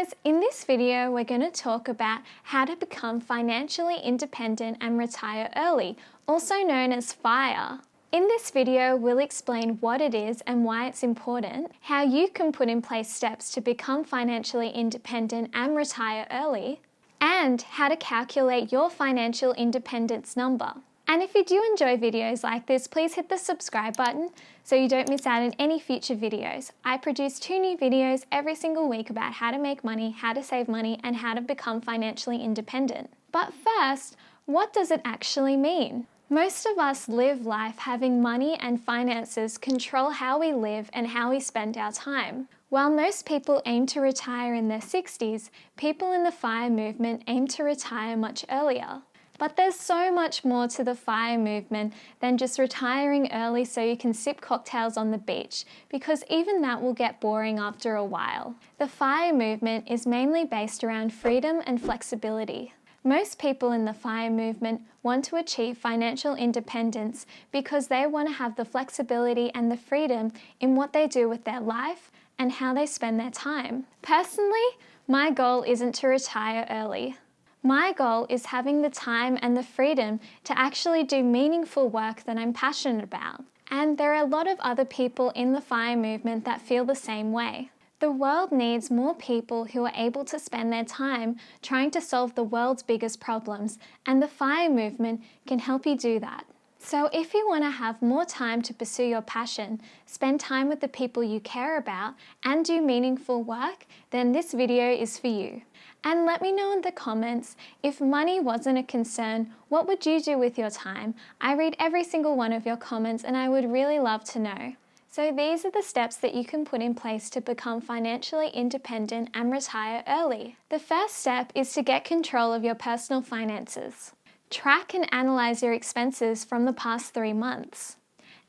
guys, in this video we're going to talk about how to become financially independent and retire early, also known as FIRE. In this video we'll explain what it is and why it's important, how you can put in place steps to become financially independent and retire early, and how to calculate your financial independence number. And if you do enjoy videos like this, please hit the subscribe button so you don't miss out on any future videos. I produce 2 new videos every single week about how to make money, how to save money, and how to become financially independent. But first, what does it actually mean? Most of us live life having money and finances control how we live and how we spend our time. While most people aim to retire in their 60s, people in the FIRE movement aim to retire much earlier. But there's so much more to the FIRE movement than just retiring early so you can sip cocktails on the beach, because even that will get boring after a while. The FIRE movement is mainly based around freedom and flexibility. Most people in the FIRE movement want to achieve financial independence because they want to have the flexibility and the freedom in what they do with their life and how they spend their time. Personally, my goal isn't to retire early. My goal is having the time and the freedom to actually do meaningful work that I'm passionate about. And there are a lot of other people in the FIRE movement that feel the same way. The world needs more people who are able to spend their time trying to solve the world's biggest problems, and the FIRE movement can help you do that. So if you want to have more time to pursue your passion, spend time with the people you care about, and do meaningful work, then this video is for you. And let me know in the comments, if money wasn't a concern, what would you do with your time? I read every single one of your comments and I would really love to know. So these are the steps that you can put in place to become financially independent and retire early. The first step is to get control of your personal finances. Track and analyze your expenses from the past 3 months.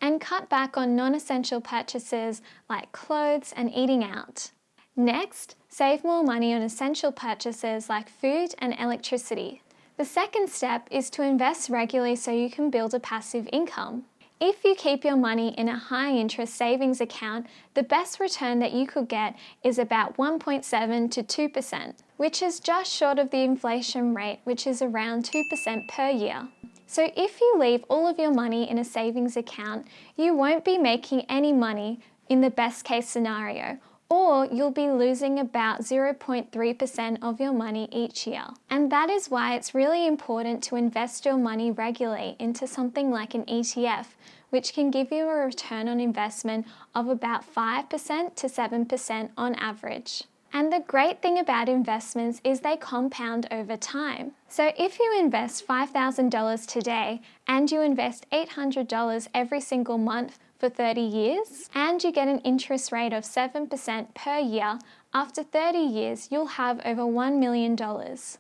And cut back on non-essential purchases like clothes and eating out. Next, save more money on essential purchases like food and electricity. The second step is to invest regularly so you can build a passive income. If you keep your money in a high-interest savings account, the best return that you could get is about 1.7 to 2%, which is just short of the inflation rate, which is around 2% per year. So if you leave all of your money in a savings account, you won't be making any money in the best case scenario, or you'll be losing about 0.3% of your money each year. And that is why it's really important to invest your money regularly into something like an ETF, which can give you a return on investment of about 5% to 7% on average. And the great thing about investments is they compound over time. So if you invest $5,000 today and you invest $800 every single month for 30 years, and you get an interest rate of 7% per year, after 30 years you'll have over $1 million.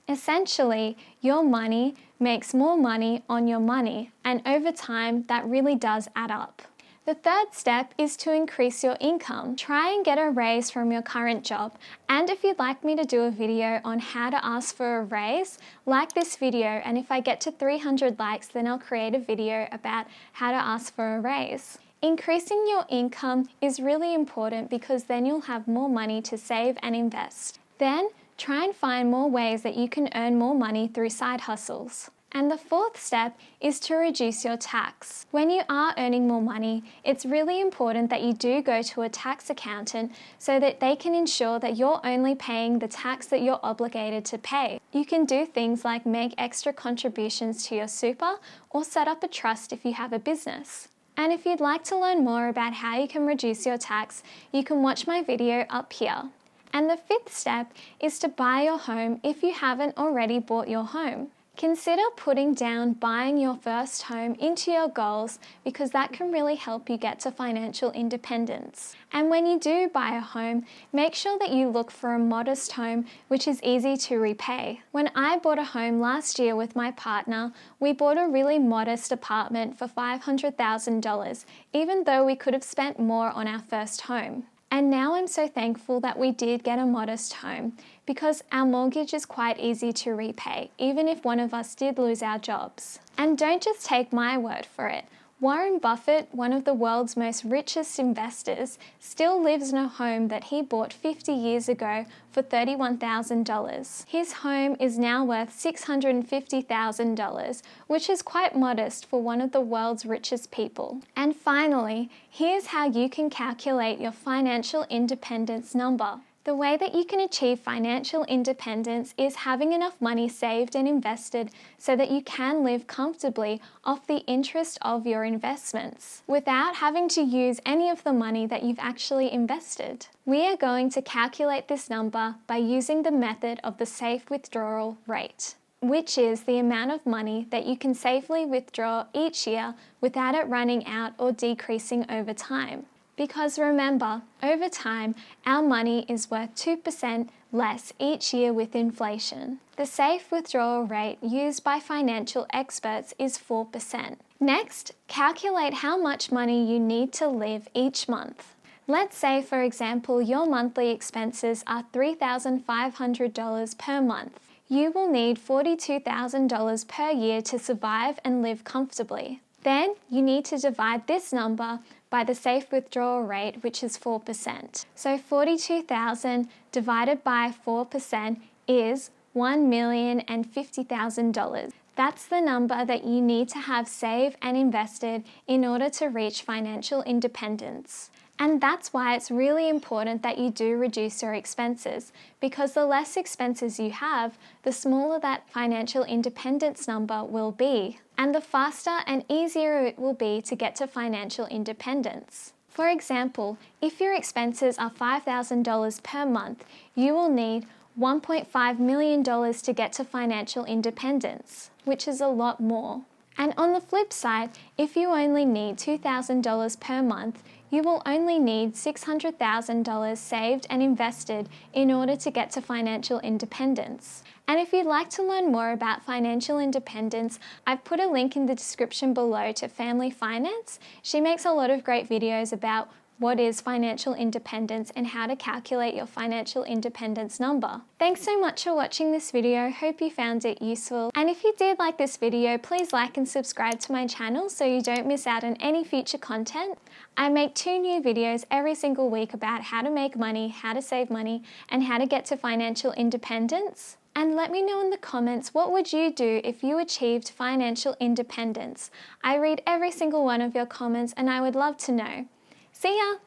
Essentially, your money makes more money on your money, and over time that really does add up. The third step is to increase your income. Try and get a raise from your current job. And if you'd like me to do a video on how to ask for a raise, like this video, and if I get to 300 likes, then I'll create a video about how to ask for a raise. Increasing your income is really important because then you'll have more money to save and invest. Then, try and find more ways that you can earn more money through side hustles. And the fourth step is to reduce your tax. When you are earning more money, it's really important that you do go to a tax accountant so that they can ensure that you're only paying the tax that you're obligated to pay. You can do things like make extra contributions to your super or set up a trust if you have a business. And if you'd like to learn more about how you can reduce your tax, you can watch my video up here. And the fifth step is to buy your home if you haven't already bought your home. Consider putting down buying your first home into your goals because that can really help you get to financial independence. And when you do buy a home, make sure that you look for a modest home which is easy to repay. When I bought a home last year with my partner, we bought a really modest apartment for $500,000, even though we could have spent more on our first home. And now I'm so thankful that we did get a modest home because our mortgage is quite easy to repay, even if one of us did lose our jobs. And don't just take my word for it. Warren Buffett, one of the world's most richest investors, still lives in a home that he bought 50 years ago for $31,000. His home is now worth $650,000, which is quite modest for one of the world's richest people. And finally, here's how you can calculate your financial independence number. The way that you can achieve financial independence is having enough money saved and invested so that you can live comfortably off the interest of your investments without having to use any of the money that you've actually invested. We are going to calculate this number by using the method of the safe withdrawal rate, which is the amount of money that you can safely withdraw each year without it running out or decreasing over time. Because remember, over time, our money is worth 2% less each year with inflation. The safe withdrawal rate used by financial experts is 4%. Next, calculate how much money you need to live each month. Let's say, for example, your monthly expenses are $3,500 per month. You will need $42,000 per year to survive and live comfortably. Then you need to divide this number by the safe withdrawal rate, which is 4%. So $42,000 divided by 4% is $1,050,000. That's the number that you need to have saved and invested in order to reach financial independence. And that's why it's really important that you do reduce your expenses, because the less expenses you have, the smaller that financial independence number will be, and the faster and easier it will be to get to financial independence. For example, if your expenses are $5,000 per month, you will need $1.5 million to get to financial independence, which is a lot more. And on the flip side, if you only need $2,000 per month, you will only need $600,000 saved and invested in order to get to financial independence. And if you'd like to learn more about financial independence, I've put a link in the description below to Family Finance. She makes a lot of great videos about what is financial independence and how to calculate your financial independence number. Thanks so much for watching this video. Hope you found it useful. And if you did like this video, please like and subscribe to my channel so you don't miss out on any future content. I make 2 new videos every single week about how to make money, how to save money, and how to get to financial independence. And let me know in the comments, what would you do if you achieved financial independence? I read every single one of your comments and I would love to know. See ya!